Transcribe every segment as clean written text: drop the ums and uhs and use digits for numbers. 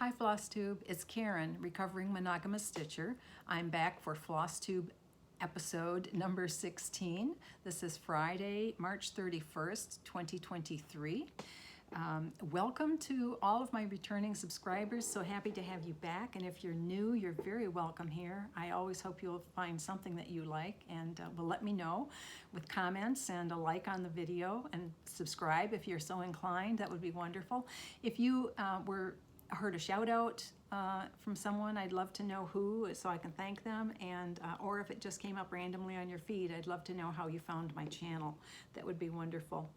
Hi Flosstube, it's Karen, recovering monogamous stitcher. I'm back for Flosstube episode number 16. This is Friday, March 31st, 2023. Welcome to all of my returning subscribers. So happy to have you back. And if you're new, you're very welcome here. I always hope you'll find something that you like and will let me know with comments and a like on the video, and subscribe if you're so inclined. That would be wonderful. If you heard a shout out from someone, I'd love to know who, so I can thank them, and or if it just came up randomly on your feed, I'd love to know how you found my channel. That would be wonderful.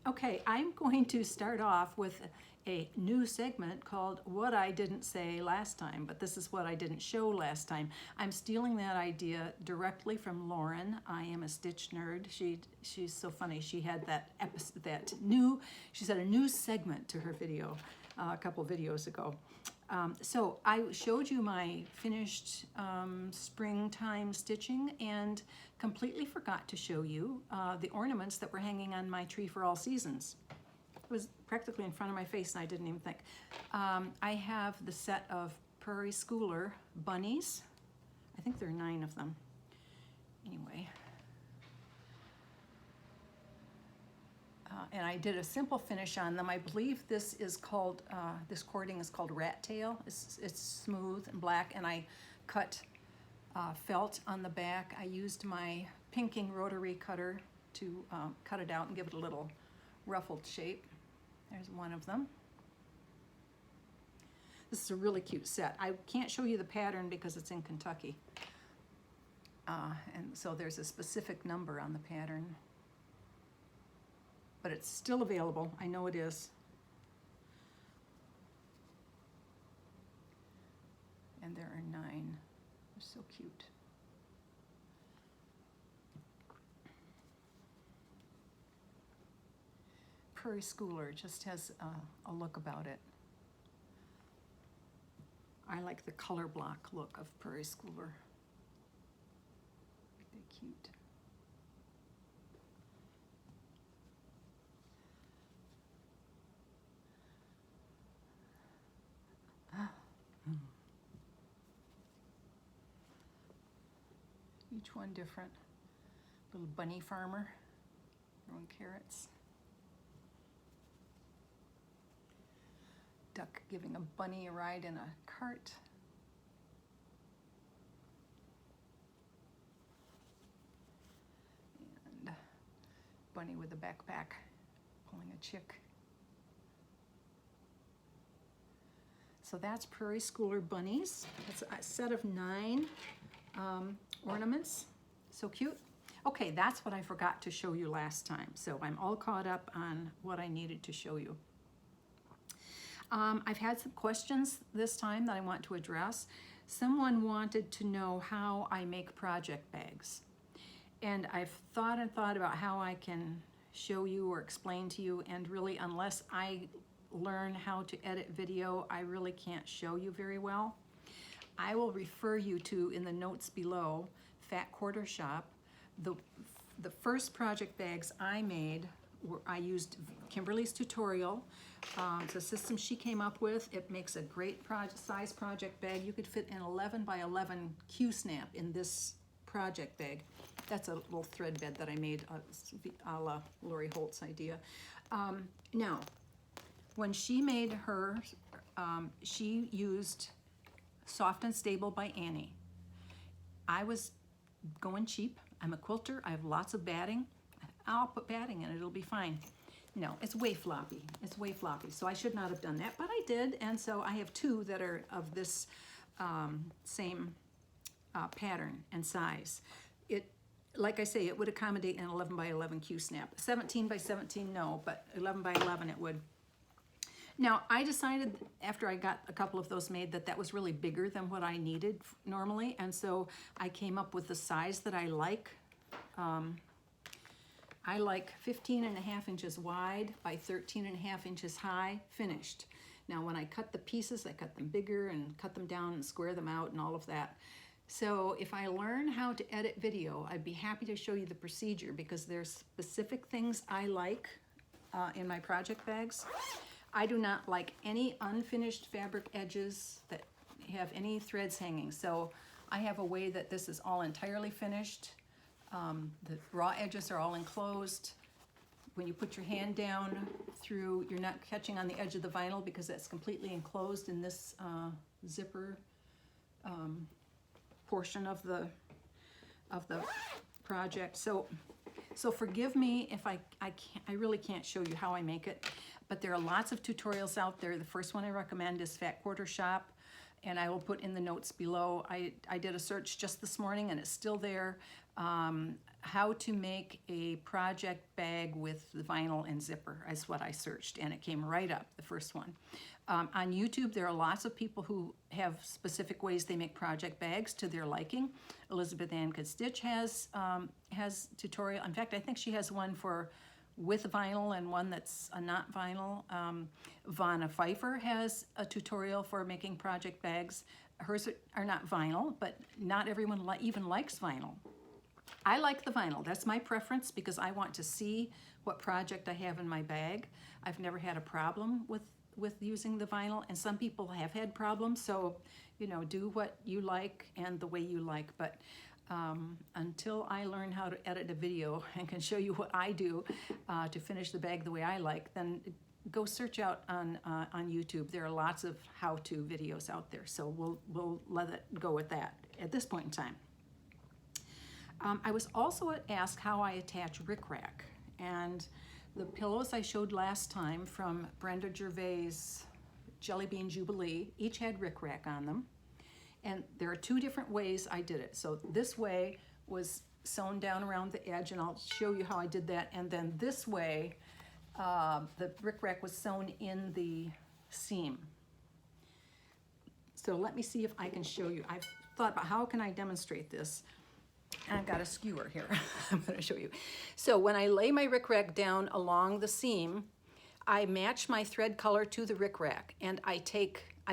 Okay, I'm going to start off with a new segment called What I Didn't Say Last Time, but this is what I didn't show last time. I'm stealing that idea directly from Lauren. I am a stitch nerd. She's so funny. She had that episode, she said a new segment to her video a couple videos ago. So I showed you my finished springtime stitching and completely forgot to show you the ornaments that were hanging on my tree for all seasons. It was practically in front of my face and I didn't even think. I have the set of Prairie Schooler bunnies. I think there are 9 of them. Anyway. And I did a simple finish on them. I believe this is called, this cording is called rat tail. It's smooth and black, and I cut felt on the back. I used my pinking rotary cutter to cut it out and give it a little ruffled shape. There's one of them. This is a really cute set. I can't show you the pattern because it's in Kentucky. And so there's a specific number on the pattern. But it's still available. I know it is. And there are 9. They're so cute. Prairie Schooler just has a look about it. I like the color block look of Prairie Schooler. They're cute. Each one different. Little bunny farmer growing carrots. Duck giving a bunny a ride in a cart. And bunny with a backpack pulling a chick. So that's Prairie Schooler bunnies. It's a set of 9 ornaments. So cute. Okay, that's what I forgot to show you last time. So I'm all caught up on what I needed to show you. I've had some questions this time that I want to address. Someone wanted to know how I make project bags. And I've thought about how I can show you or explain to you, and really, unless I learn how to edit video, I really can't show you very well. I will refer you to, in the notes below, Fat Quarter Shop. The first project bags I made, I used Kimberly's tutorial. It's a system she came up with. It makes a great size project bag. You could fit an 11 by 11 Q-snap in this project bag. That's a little thread bed that I made a la Lori Holt's idea. Now, when she made her, she used Soft and Stable by Annie. I was going cheap. I'm a quilter. I have lots of batting. I'll put batting in it. It'll be fine. No, it's way floppy. It's way floppy. So I should not have done that, but I did. And so I have 2 that are of this same pattern and size. Like I say, it would accommodate an 11 by 11 Q-snap. 17 by 17, no, but 11 by 11 it would. Now, I decided after I got a couple of those made that was really bigger than what I needed normally, and so I came up with the size that I like. I like 15.5 inches wide by 13.5 inches high, finished. Now, when I cut the pieces, I cut them bigger and cut them down and square them out and all of that. So if I learn how to edit video, I'd be happy to show you the procedure, because there's specific things I like in my project bags. I do not like any unfinished fabric edges that have any threads hanging. So I have a way that this is all entirely finished. The raw edges are all enclosed. When you put your hand down through, you're not catching on the edge of the vinyl because that's completely enclosed in this zipper portion of the project. So forgive me if I really can't show you how I make it, but there are lots of tutorials out there. The first one I recommend is Fat Quarter Shop, and I will put in the notes below. I did a search just this morning and it's still there. How to make a project bag with the vinyl and zipper is what I searched, and it came right up, the first one. On YouTube, there are lots of people who have specific ways they make project bags to their liking. Elizabeth Ann Could Stitch has tutorial. In fact, I think she has one for with vinyl and one that's a not vinyl. Vanna Pfeiffer has a tutorial for making project bags. Hers are not vinyl, but not everyone even likes vinyl. I like the vinyl. That's my preference because I want to see what project I have in my bag. I've never had a problem with using the vinyl, and some people have had problems, so you know, do what you like and the way you like. But until I learn how to edit a video and can show you what I do to finish the bag the way I like, then go search out on YouTube. There are lots of how-to videos out there, so we'll let it go with that at this point in time. I was also asked how I attach rickrack, and the pillows I showed last time from Brenda Gervais' Jelly Bean Jubilee each had rickrack on them, and there are two different ways I did it. So this way was sewn down around the edge, and I'll show you how I did that, and then this way the rickrack was sewn in the seam. So let me see if I can show you. I've thought about how can I demonstrate this. And I've got a skewer here. I'm going to show you. So when I lay my rickrack down along the seam, I match my thread color to the rickrack, and I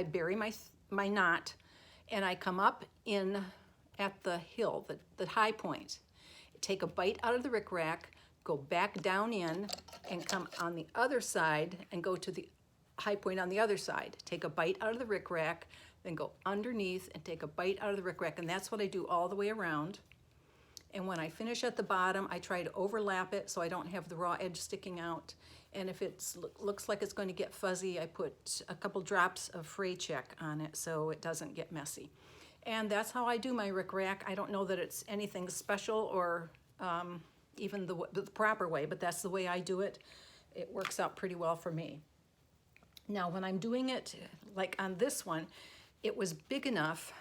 bury my knot, and I come up in at the hill, the high point. Take a bite out of the rickrack, go back down in, and come on the other side and go to the high point on the other side. Take a bite out of the rickrack, then go underneath and take a bite out of the rickrack, and that's what I do all the way around. And when I finish at the bottom, I try to overlap it so I don't have the raw edge sticking out. And if it looks like it's going to get fuzzy, I put a couple drops of fray check on it so it doesn't get messy. And that's how I do my rickrack. I don't know that it's anything special or even the proper way, but that's the way I do it. It works out pretty well for me. Now, when I'm doing it, like on this one, it was big enough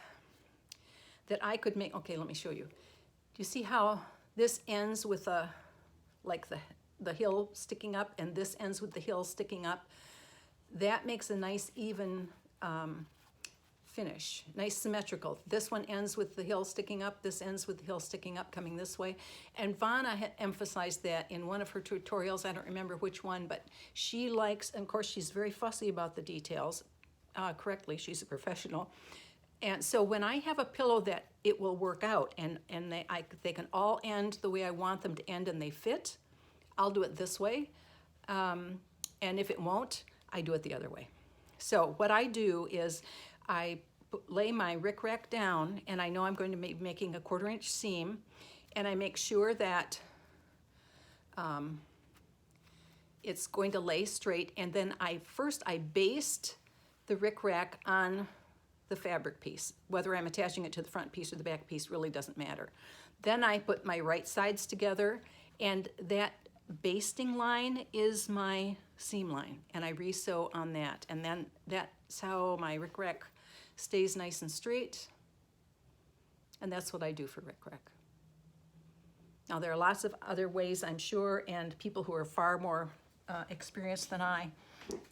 that I could make, okay, let me show you. Do you see how this ends with like the hill sticking up, and this ends with the hill sticking up? That makes a nice even finish, nice symmetrical. This one ends with the hill sticking up, this ends with the hill sticking up coming this way. And Vanna had emphasized that in one of her tutorials. I don't remember which one, but she likes, and of course she's very fussy about the details, correctly, she's a professional. And so when I have a pillow that it will work out and they can all end the way I want them to end and they fit, I'll do it this way. And if it won't, I do it the other way. So what I do is I lay my rickrack down, and I know I'm going to be making a 1/4 inch seam, and I make sure that it's going to lay straight, and then I baste the rickrack on the fabric piece. Whether I'm attaching it to the front piece or the back piece really doesn't matter. Then I put my right sides together, and that basting line is my seam line, and I re-sew on that, and then that's how my rickrack stays nice and straight, and that's what I do for rickrack. Now there are lots of other ways, I'm sure, and people who are far more experienced than I.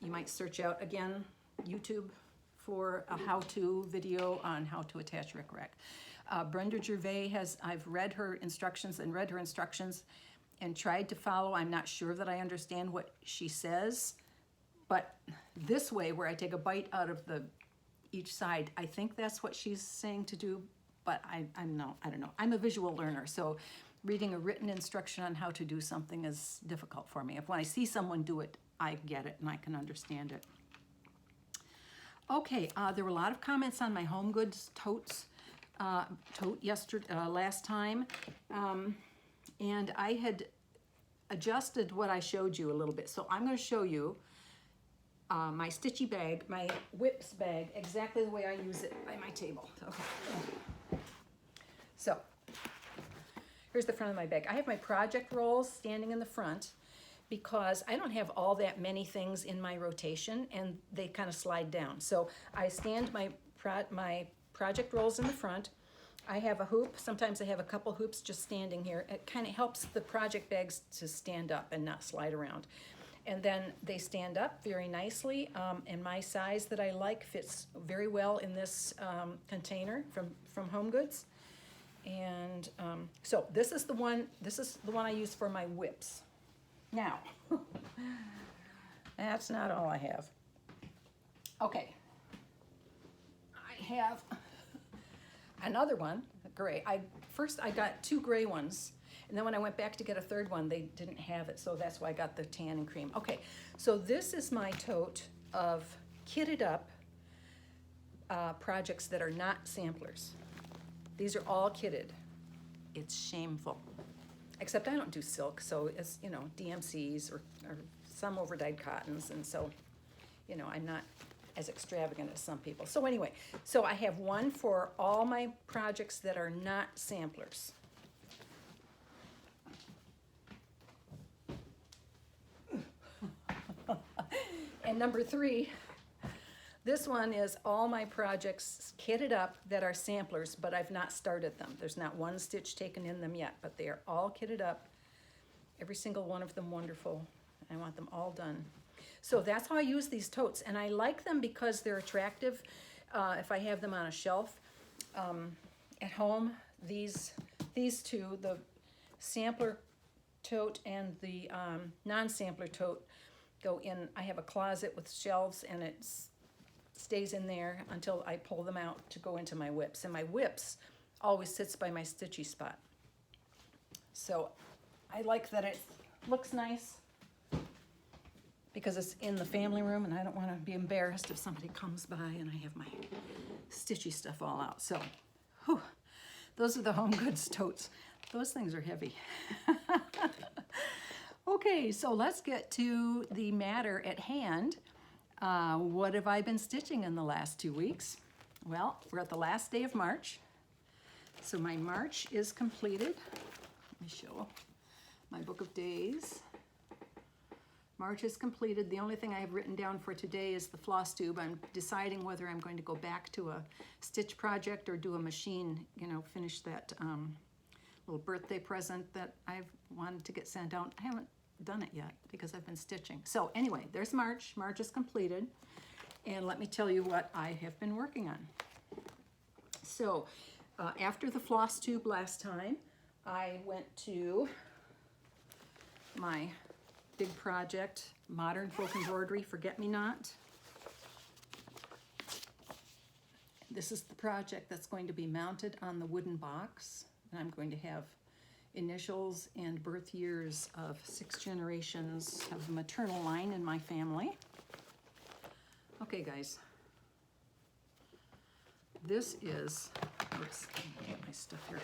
You might search out, again, YouTube for a how-to video on how to attach rickrack. Brenda Gervais I've read her instructions and tried to follow. I'm not sure that I understand what she says, but this way where I take a bite out of each side, I think that's what she's saying to do, but I don't know. I'm a visual learner, so reading a written instruction on how to do something is difficult for me. When I see someone do it, I get it and I can understand it. Okay, there were a lot of comments on my home goods totes last time, and I had adjusted what I showed you a little bit. So I'm going to show you my Stitchy bag, my whips bag, exactly the way I use it by my table. Okay. So here's the front of my bag. I have my project rolls standing in the front because I don't have all that many things in my rotation and they kind of slide down. So I stand my project rolls in the front. I have a hoop. Sometimes I have a couple hoops just standing here. It kind of helps the project bags to stand up and not slide around. And then they stand up very nicely, and my size that I like fits very well in this container from Home Goods. And so this is the one I use for my whips. Now, that's not all I have. Okay, I have another one, gray. First I got 2 gray ones, and then when I went back to get a third one, they didn't have it, so that's why I got the tan and cream. Okay, so this is my tote of kitted up projects that are not samplers. These are all kitted. It's shameful. Except I don't do silk, so it's, you know, DMCs or some overdyed cottons, and so, you know, I'm not as extravagant as some people. So anyway, so I have one for all my projects that are not samplers. And number 3, this one is all my projects kitted up that are samplers, but I've not started them. There's not one stitch taken in them yet, but they are all kitted up. Every single one of them wonderful. I want them all done. So that's how I use these totes, and I like them because they're attractive. If I have them on a shelf at home, these 2, the sampler tote and the non-sampler tote, go in. I have a closet with shelves, and it stays in there until I pull them out to go into my whips. And my whips always sits by my Stitchy spot. So I like that it looks nice because it's in the family room, and I don't want to be embarrassed if somebody comes by and I have my Stitchy stuff all out. So, whew, those are the Home Goods totes. Those things are heavy. Okay, so let's get to the matter at hand. What have I been stitching in the last 2 weeks? Well, we're at the last day of March. So my March is completed. Let me show my book of days. March is completed. The only thing I have written down for today is the Flosstube. I'm deciding whether I'm going to go back to a stitch project or do a machine, you know, finish that little birthday present that I've wanted to get sent out. I haven't done it yet because I've been stitching. So anyway, there's March. March is completed. And let me tell you what I have been working on. So after the Flosstube last time, I went to my big project, Modern Folk Embroidery Forget-Me-Not. This is the project that's going to be mounted on the wooden box. And I'm going to have initials and birth years of 6 generations of the maternal line in my family. Okay, guys. This is, oops, let me get my stuff here.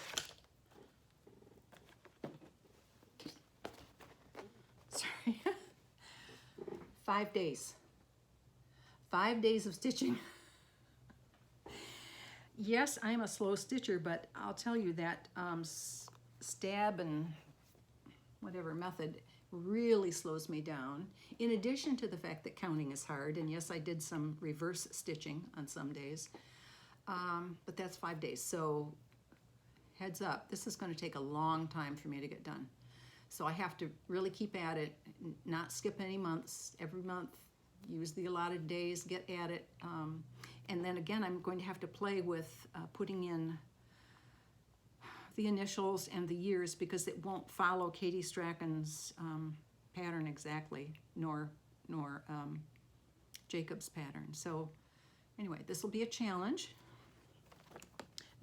Sorry. 5 days. 5 days of stitching. Yes, I'm a slow stitcher, but I'll tell you that stab and whatever method really slows me down. In addition to the fact that counting is hard, and yes, I did some reverse stitching on some days, but that's 5 days. So heads up, this is going to take a long time for me to get done. So I have to really keep at it, not skip any months. Every month, use the allotted days, get at it. And then again, I'm going to have to play with putting in the initials and the years because it won't follow Katie Strachan's pattern exactly, nor Jacob's pattern. So anyway, this will be a challenge,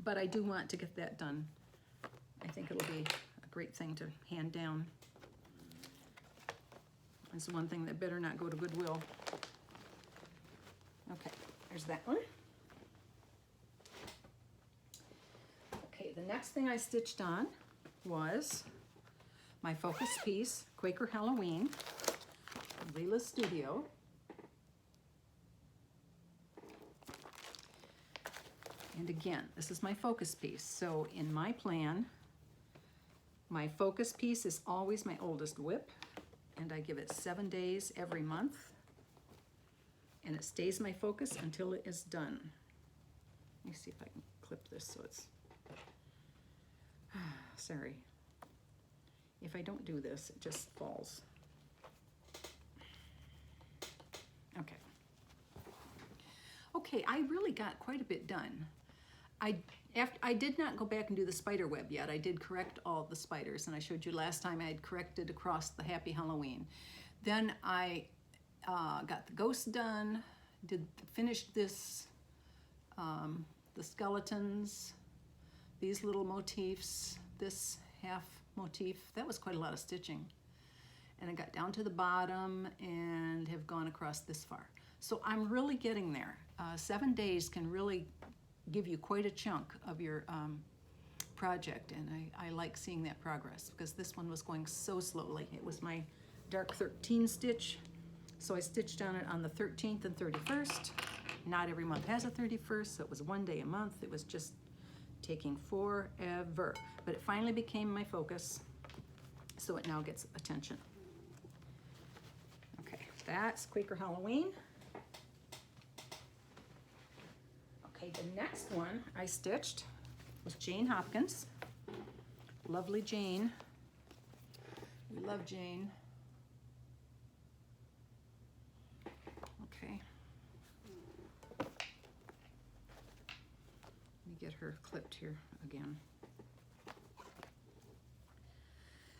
but I do want to get that done. I think it'll be a great thing to hand down. That's one thing that better not go to Goodwill. Okay, there's that one. Okay, the next thing I stitched on was my focus piece, Quaker Halloween, Lila's Studio. And again, this is my focus piece. So in my plan, my focus piece is always my oldest whip, and I give it 7 days every month, and it stays my focus until it is done. Let me see if I can clip this so it's, sorry. If I don't do this, it just falls. Okay. Okay, I really got quite a bit done. I did not go back and do the spider web yet. I did correct all the spiders, and I showed you last time I had corrected across the Happy Halloween. Then I got the ghost done, finished this, the skeletons, these little motifs, this half motif. That was quite a lot of stitching. And I got down to the bottom and have gone across this far. So I'm really getting there. 7 days can really give you quite a chunk of your project, and I like seeing that progress because this one was going so slowly. It was my dark 13 stitch, so I stitched on it on the 13th and 31st. Not every month has a 31st, so it was 1 day a month. It was just taking forever, but it finally became my focus, so it now gets attention. Okay, that's Quaker Halloween. Okay, the next one I stitched was Jane Hopkins. Lovely Jane. We love Jane. Okay. Let me get her clipped here again.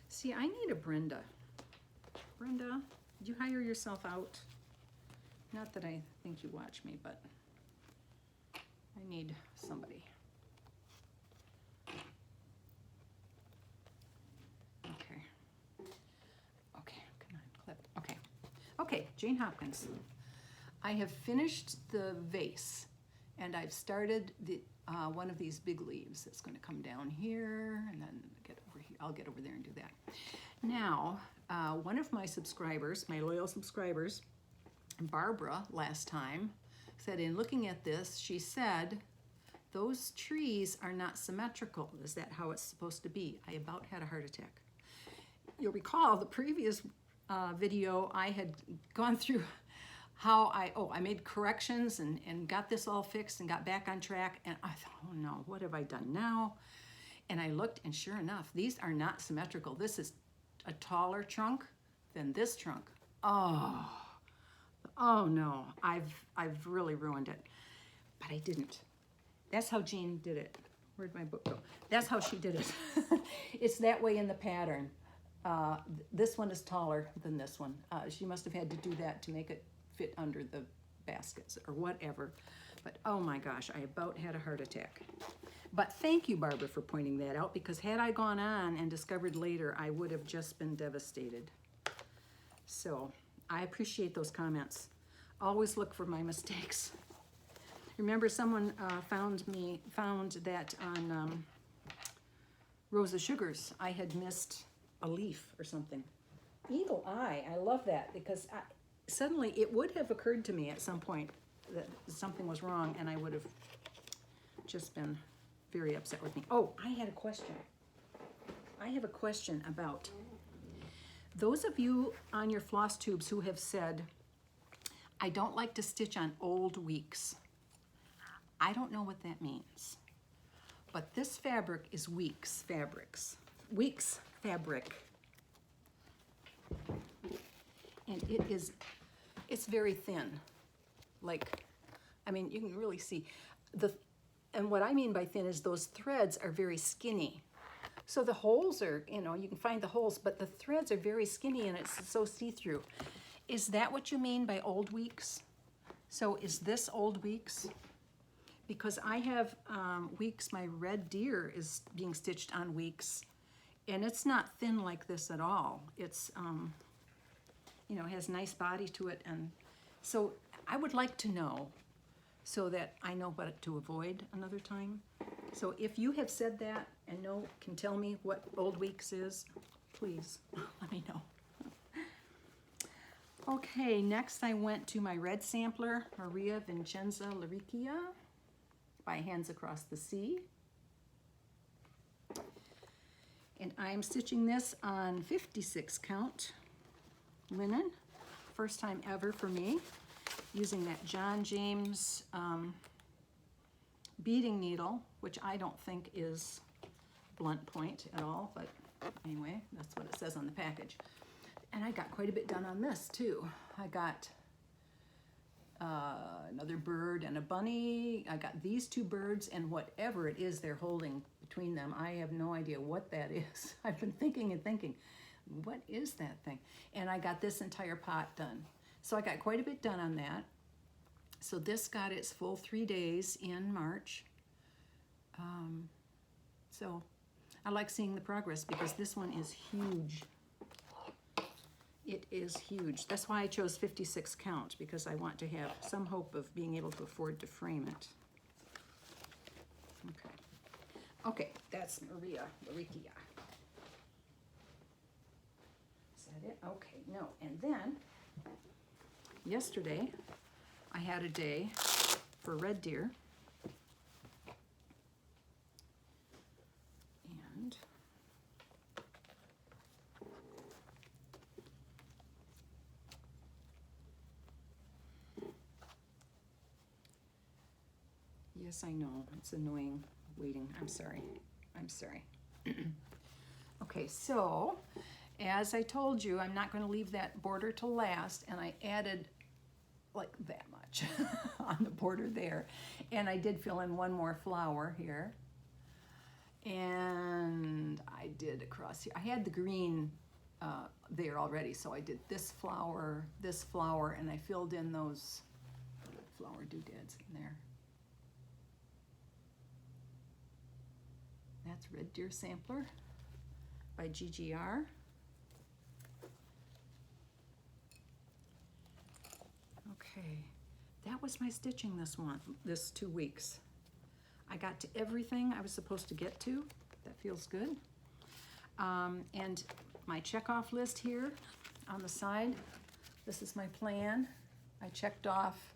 See, I need a Brenda. Brenda, did you hire yourself out? Not that I think you watch me, but I need somebody. Okay. Okay, come on, clip. Okay. Okay, Jane Hopkins. I have finished the vase, and I've started the one of these big leaves that's going to come down here, and then get over here. I'll get over there and do that. Now, one of my subscribers, my loyal subscribers, Barbara, last time, said in looking at this, she said, those trees are not symmetrical. Is that how it's supposed to be? I about had a heart attack. You'll recall the previous video I had gone through how I made corrections and got this all fixed and got back on track, and I thought, oh no, what have I done now? And I looked, and sure enough, these are not symmetrical. This is a taller trunk than this trunk. Oh no, I've really ruined it. But I didn't. That's how Jean did it. Where'd my book go? That's how she did it. It's that way in the pattern. This one is taller than this one. She must have had to do that to make it fit under the baskets or whatever. But oh my gosh, I about had a heart attack. But thank you, Barbara, for pointing that out, because had I gone on and discovered later, I would have just been devastated. So I appreciate those comments. Always look for my mistakes. Remember, someone found that on Rosa Sugars, I had missed a leaf or something. Eagle eye, I love that, because suddenly it would have occurred to me at some point that something was wrong, and I would have just been very upset with me. Oh, I had a question. I have a question about those of you on your floss tubes who have said, I don't like to stitch on old weeks. I don't know what that means. But this fabric is Weeks fabric. And it's very thin. Like, I mean, you can really see. And what I mean by thin is those threads are very skinny. So the holes are, you can find the holes, but the threads are very skinny and it's so see-through. Is that what you mean by old weeks? So is this old weeks? Because I have weeks, my red deer is being stitched on weeks, and it's not thin like this at all. you know, has a nice body to it. And so I would like to know so that I know what to avoid another time. So if you have said that and can tell me what Old Weeks is, please let me know. Okay, next I went to my red sampler, Maria Vincenza Larrichia by Hands Across the Sea. And I'm stitching this on 56 count linen, first time ever for me, using that John James beading needle, which I don't think is blunt point at all, but anyway, that's what it says on the package. And I got quite a bit done on this too. I got another bird and a bunny. I got these two birds and whatever it is they're holding between them. I have no idea what that is. I've been thinking and thinking, what is that thing? And I got this entire pot done. So I got quite a bit done on that. So this got its full 3 days in March. So I like seeing the progress because this one is huge. It is huge. That's why I chose 56 count, because I want to have some hope of being able to afford to frame it. Okay. Okay, that's Maria Larrichia. Is that it? Okay, no. And then, yesterday, I had a day for red deer. And yes, I know, it's annoying waiting. I'm sorry. I'm sorry. Okay, so as I told you, I'm not going to leave that border to last, and I added like that much on the border there. And I did fill in one more flower here. And I did across here. I had the green there already, so I did this flower, and I filled in those flower doodads in there. That's Red Deer Sampler by GigiR. Okay, that was my stitching this 2 weeks. I got to everything I was supposed to get to. That feels good. And my check-off list here on the side, this is my plan. I checked off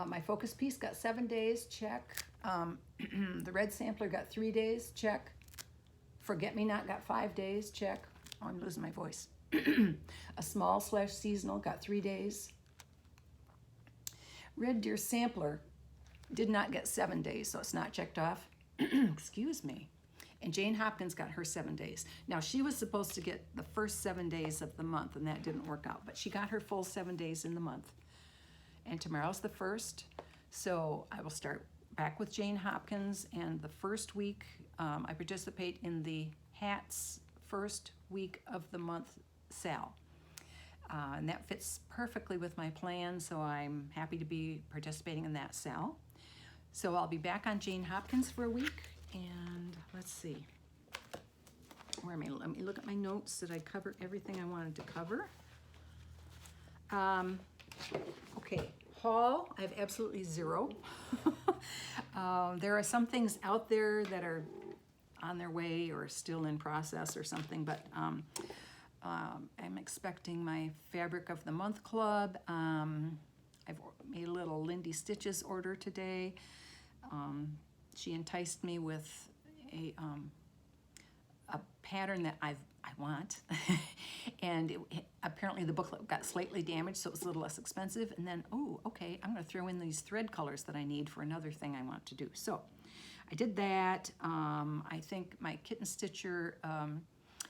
my focus piece, got 7 days, check. The red sampler got 3 days, check. Forget-me-not got 5 days, check. Oh, I'm losing my voice. A small/seasonal got 3 days. Red Deer Sampler did not get 7 days, so it's not checked off. Excuse me. And Jane Hopkins got her 7 days. Now, she was supposed to get the first 7 days of the month, and that didn't work out, but she got her full 7 days in the month. And tomorrow's the 1st, so I will start back with Jane Hopkins, and the first week, I participate in the Hats first week of the month sale. And that fits perfectly with my plan, so I'm happy to be participating in that sale. So I'll be back on Jane Hopkins for a week, and let's see. Where am I? Let me look at my notes. Did I cover everything I wanted to cover? Okay, haul, I have absolutely zero. There are some things out there that are on their way or still in process or something, but I'm expecting my Fabric of the Month Club. I've made a little Lindy Stitches order today. She enticed me with a pattern that I want, and apparently the booklet got slightly damaged, so it was a little less expensive. And then, oh, okay, I'm going to throw in these thread colors that I need for another thing I want to do. So I did that. I think my Kitten Stitcher,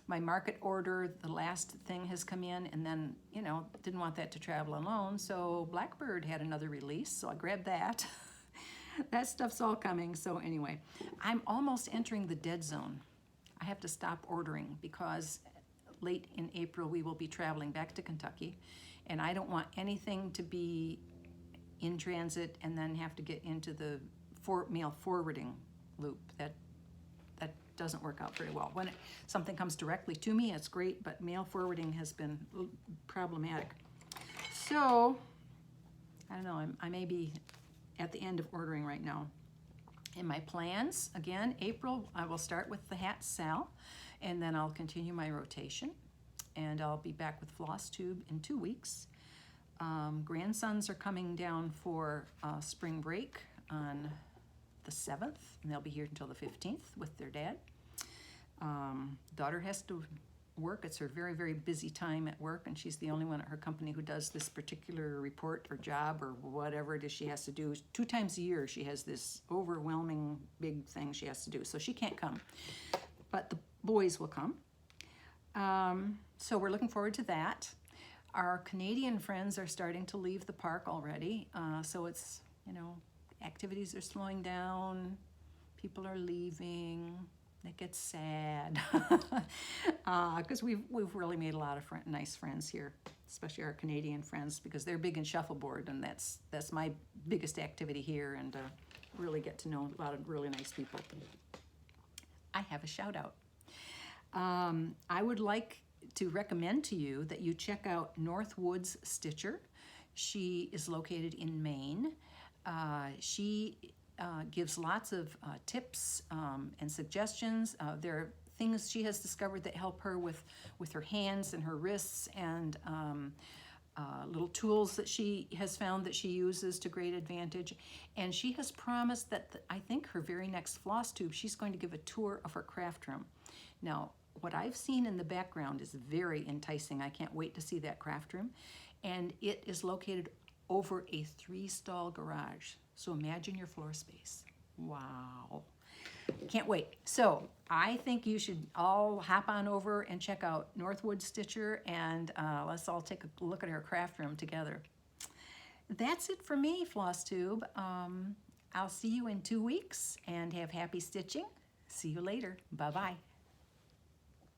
my market order, the last thing has come in, and then, you know, didn't want that to travel alone, so Blackbird had another release, so I grabbed that. That stuff's all coming. So anyway, I'm almost entering the dead zone. I have to stop ordering because late in April we will be traveling back to Kentucky, and I don't want anything to be in transit and then have to get into the mail forwarding loop. That doesn't work out very well. When something comes directly to me, it's great, but mail forwarding has been problematic. So, I don't know, I may be at the end of ordering right now. In my plans, again, April, I will start with the hat sale, and then I'll continue my rotation, and I'll be back with Flosstube in 2 weeks. Grandsons are coming down for spring break on the 7th, and they'll be here until the 15th with their dad. Daughter has to work. It's her very, very busy time at work, and she's the only one at her company who does this particular report or job or whatever it is she has to do. 2 times a year she has this overwhelming big thing she has to do, so she can't come. But the boys will come. So we're looking forward to that. Our Canadian friends are starting to leave the park already, so it's, you know, activities are slowing down, people are leaving. It gets sad because we've really made a lot of nice friends here, especially our Canadian friends, because they're big in shuffleboard, and that's my biggest activity here, and really get to know a lot of really nice people. I have a shout out. I would like to recommend to you that you check out Northwoods Stitcher. She is located in Maine. She gives lots of tips and suggestions. There are things she has discovered that help her with her hands and her wrists, and little tools that she has found that she uses to great advantage. And she has promised that I think her very next Flosstube, she's going to give a tour of her craft room. Now, what I've seen in the background is very enticing. I can't wait to see that craft room. And it is located over a 3-stall garage. So imagine your floor space. Wow. Can't wait. So I think you should all hop on over and check out Northwood Stitcher, and let's all take a look at her craft room together. That's it for me, Flosstube. I'll see you in 2 weeks, and have happy stitching. See you later. Bye-bye.